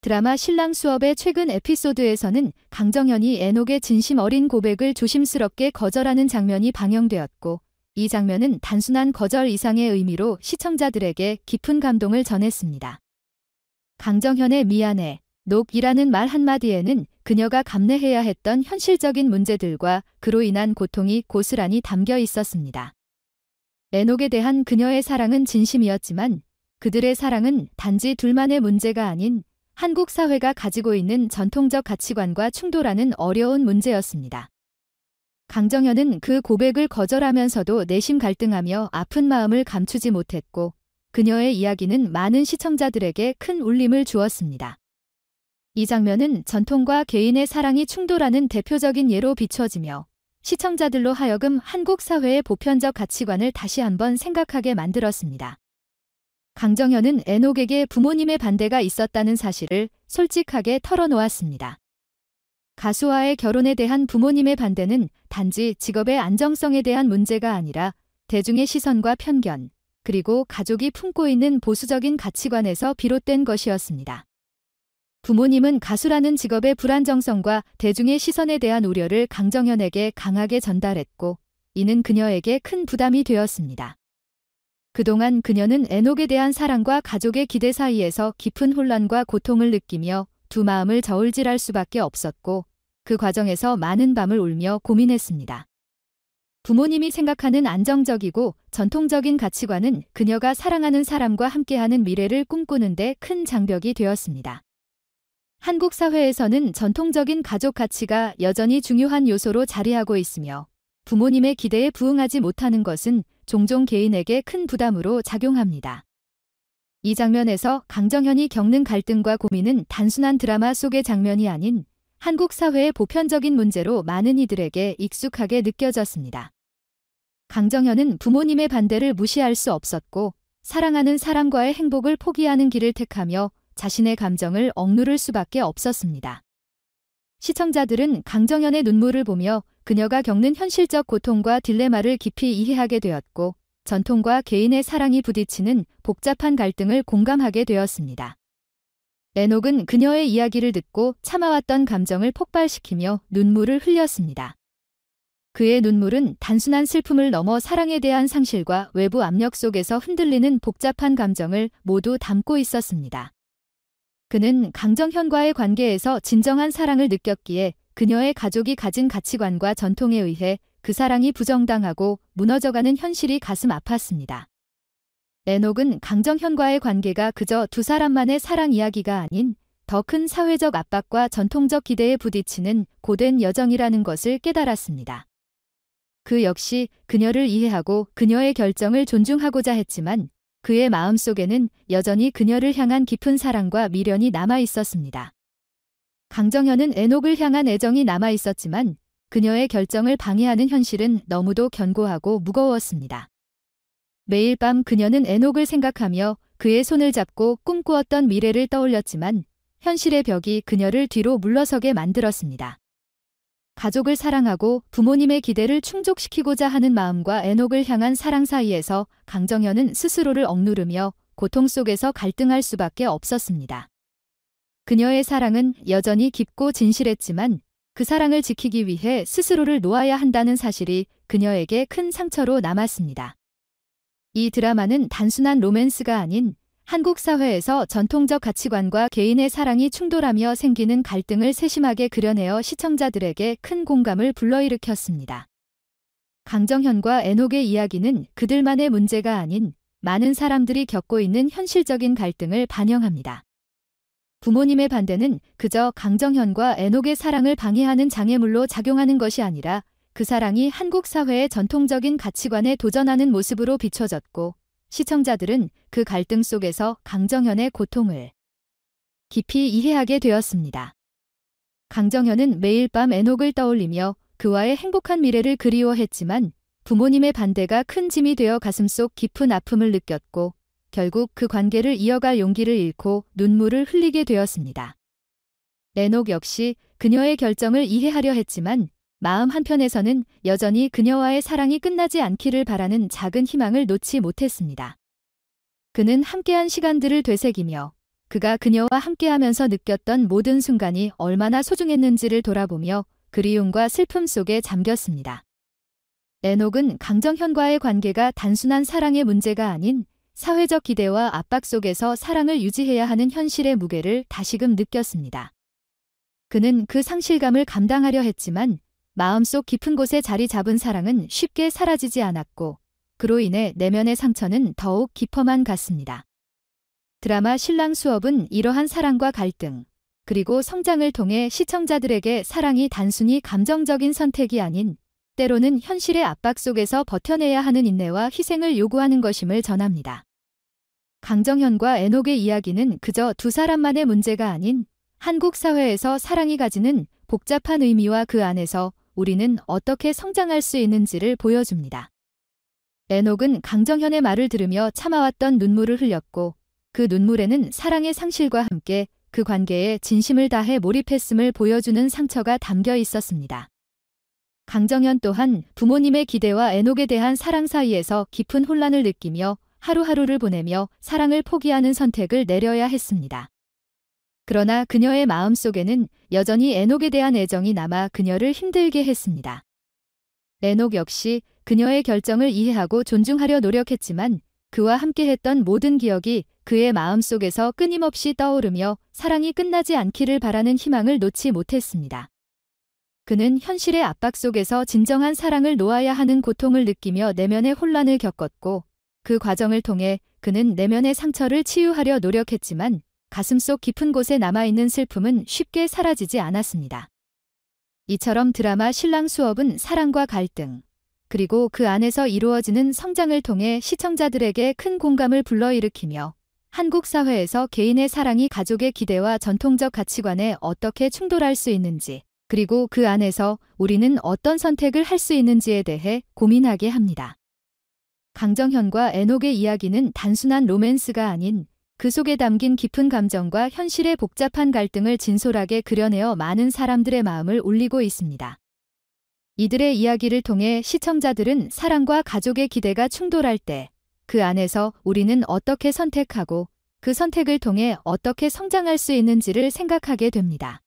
드라마 신랑 수업의 최근 에피소드에서는 강정현이 애녹의 진심 어린 고백을 조심스럽게 거절하는 장면이 방영되었고, 이 장면은 단순한 거절 이상의 의미로 시청자들에게 깊은 감동을 전했습니다. 강정현의 미안해, 녹이라는 말 한마디에는 그녀가 감내해야 했던 현실적인 문제들과 그로 인한 고통이 고스란히 담겨 있었습니다. 애녹에 대한 그녀의 사랑은 진심이었지만 그들의 사랑은 단지 둘만의 문제가 아닌 한국 사회가 가지고 있는 전통적 가치관과 충돌하는 어려운 문제였습니다. 강정현은 그 고백을 거절하면서도 내심 갈등하며 아픈 마음을 감추지 못했고, 그녀의 이야기는 많은 시청자들에게 큰 울림을 주었습니다. 이 장면은 전통과 개인의 사랑이 충돌하는 대표적인 예로 비춰지며 시청자들로 하여금 한국 사회의 보편적 가치관을 다시 한번 생각하게 만들었습니다. 강정현은 애녹에게 부모님의 반대가 있었다는 사실을 솔직하게 털어놓았습니다. 가수와의 결혼에 대한 부모님의 반대는 단지 직업의 안정성에 대한 문제가 아니라 대중의 시선과 편견, 그리고 가족이 품고 있는 보수적인 가치관에서 비롯된 것이었습니다. 부모님은 가수라는 직업의 불안정성과 대중의 시선에 대한 우려를 강정현에게 강하게 전달했고, 이는 그녀에게 큰 부담이 되었습니다. 그동안 그녀는 애녹에 대한 사랑과 가족의 기대 사이에서 깊은 혼란과 고통을 느끼며 두 마음을 저울질할 수밖에 없었고, 그 과정에서 많은 밤을 울며 고민했습니다. 부모님이 생각하는 안정적이고 전통적인 가치관은 그녀가 사랑하는 사람과 함께하는 미래를 꿈꾸는 데 큰 장벽이 되었습니다. 한국 사회에서는 전통적인 가족 가치가 여전히 중요한 요소로 자리하고 있으며, 부모님의 기대에 부응하지 못하는 것은 종종 개인에게 큰 부담으로 작용합니다. 이 장면에서 강정현이 겪는 갈등과 고민은 단순한 드라마 속의 장면이 아닌 한국 사회의 보편적인 문제로 많은 이들에게 익숙하게 느껴졌습니다. 강정현은 부모님의 반대를 무시할 수 없었고, 사랑하는 사람과의 행복을 포기하는 길을 택하며 자신의 감정을 억누를 수밖에 없었습니다. 시청자들은 강정현의 눈물을 보며 그녀가 겪는 현실적 고통과 딜레마를 깊이 이해하게 되었고, 전통과 개인의 사랑이 부딪히는 복잡한 갈등을 공감하게 되었습니다. 애녹은 그녀의 이야기를 듣고 참아왔던 감정을 폭발시키며 눈물을 흘렸습니다. 그의 눈물은 단순한 슬픔을 넘어 사랑에 대한 상실과 외부 압력 속에서 흔들리는 복잡한 감정을 모두 담고 있었습니다. 그는 강정현과의 관계에서 진정한 사랑을 느꼈기에 그녀의 가족이 가진 가치관과 전통에 의해 그 사랑이 부정당하고 무너져가는 현실이 가슴 아팠습니다. 애녹은 강정현과의 관계가 그저 두 사람만의 사랑 이야기가 아닌 더 큰 사회적 압박과 전통적 기대에 부딪히는 고된 여정이라는 것을 깨달았습니다. 그 역시 그녀를 이해하고 그녀의 결정을 존중하고자 했지만 그의 마음속에는 여전히 그녀를 향한 깊은 사랑과 미련이 남아 있었습니다. 강정현은 애녹을 향한 애정이 남아 있었지만 그녀의 결정을 방해하는 현실은 너무도 견고하고 무거웠습니다. 매일 밤 그녀는 애녹을 생각하며 그의 손을 잡고 꿈꾸었던 미래를 떠올렸지만 현실의 벽이 그녀를 뒤로 물러서게 만들었습니다. 가족을 사랑하고 부모님의 기대를 충족시키고자 하는 마음과 애녹을 향한 사랑 사이에서 강정현은 스스로를 억누르며 고통 속에서 갈등할 수밖에 없었습니다. 그녀의 사랑은 여전히 깊고 진실했지만 그 사랑을 지키기 위해 스스로를 놓아야 한다는 사실이 그녀에게 큰 상처로 남았습니다. 이 드라마는 단순한 로맨스가 아닌 한국 사회에서 전통적 가치관과 개인의 사랑이 충돌하며 생기는 갈등을 세심하게 그려내어 시청자들에게 큰 공감을 불러일으켰습니다. 강정현과 애녹의 이야기는 그들만의 문제가 아닌 많은 사람들이 겪고 있는 현실적인 갈등을 반영합니다. 부모님의 반대는 그저 강정현과 애녹의 사랑을 방해하는 장애물로 작용하는 것이 아니라 그 사랑이 한국 사회의 전통적인 가치관에 도전하는 모습으로 비춰졌고, 시청자들은 그 갈등 속에서 강정현의 고통을 깊이 이해하게 되었습니다. 강정현은 매일 밤 애녹을 떠올리며 그와의 행복한 미래를 그리워했지만 부모님의 반대가 큰 짐이 되어 가슴속 깊은 아픔을 느꼈고 결국 그 관계를 이어갈 용기를 잃고 눈물을 흘리게 되었습니다. 애녹 역시 그녀의 결정을 이해하려 했지만 마음 한편에서는 여전히 그녀와의 사랑이 끝나지 않기를 바라는 작은 희망을 놓지 못했습니다. 그는 함께한 시간들을 되새기며 그가 그녀와 함께하면서 느꼈던 모든 순간이 얼마나 소중했는지를 돌아보며 그리움과 슬픔 속에 잠겼습니다. 에녹은 강정현과의 관계가 단순한 사랑의 문제가 아닌 사회적 기대와 압박 속에서 사랑을 유지해야 하는 현실의 무게를 다시금 느꼈습니다. 그는 그 상실감을 감당하려 했지만 마음속 깊은 곳에 자리 잡은 사랑은 쉽게 사라지지 않았고 그로 인해 내면의 상처는 더욱 깊어만 갔습니다. 드라마 신랑 수업은 이러한 사랑과 갈등, 그리고 성장을 통해 시청자들에게 사랑이 단순히 감정적인 선택이 아닌 때로는 현실의 압박 속에서 버텨내야 하는 인내와 희생을 요구하는 것임을 전합니다. 강정현과 에녹의 이야기는 그저 두 사람만의 문제가 아닌 한국 사회에서 사랑이 가지는 복잡한 의미와 그 안에서 우리는 어떻게 성장할 수 있는지를 보여줍니다. 에녹은 강정현의 말을 들으며 참아왔던 눈물을 흘렸고 그 눈물에는 사랑의 상실과 함께 그 관계에 진심을 다해 몰입했음을 보여주는 상처가 담겨 있었습니다. 강정현 또한 부모님의 기대와 에녹에 대한 사랑 사이에서 깊은 혼란을 느끼며 하루하루를 보내며 사랑을 포기하는 선택을 내려야 했습니다. 그러나 그녀의 마음속에는 여전히 에녹에 대한 애정이 남아 그녀를 힘들게 했습니다. 에녹 역시 그녀의 결정을 이해하고 존중하려 노력했지만 그와 함께했던 모든 기억이 그의 마음속에서 끊임없이 떠오르며 사랑이 끝나지 않기를 바라는 희망을 놓지 못했습니다. 그는 현실의 압박 속에서 진정한 사랑을 놓아야 하는 고통을 느끼며 내면의 혼란을 겪었고 그 과정을 통해 그는 내면의 상처를 치유하려 노력했지만 가슴속 깊은 곳에 남아있는 슬픔은 쉽게 사라지지 않았습니다. 이처럼 드라마 신랑 수업은 사랑과 갈등, 그리고 그 안에서 이루어지는 성장을 통해 시청자들에게 큰 공감을 불러일으키며 한국 사회에서 개인의 사랑이 가족의 기대와 전통적 가치관에 어떻게 충돌할 수 있는지, 그리고 그 안에서 우리는 어떤 선택을 할 수 있는지에 대해 고민하게 합니다. 강정현과 에녹의 이야기는 단순한 로맨스가 아닌 그 속에 담긴 깊은 감정과 현실의 복잡한 갈등을 진솔하게 그려내어 많은 사람들의 마음을 울리고 있습니다. 이들의 이야기를 통해 시청자들은 사랑과 가족의 기대가 충돌할 때 그 안에서 우리는 어떻게 선택하고 그 선택을 통해 어떻게 성장할 수 있는지를 생각하게 됩니다.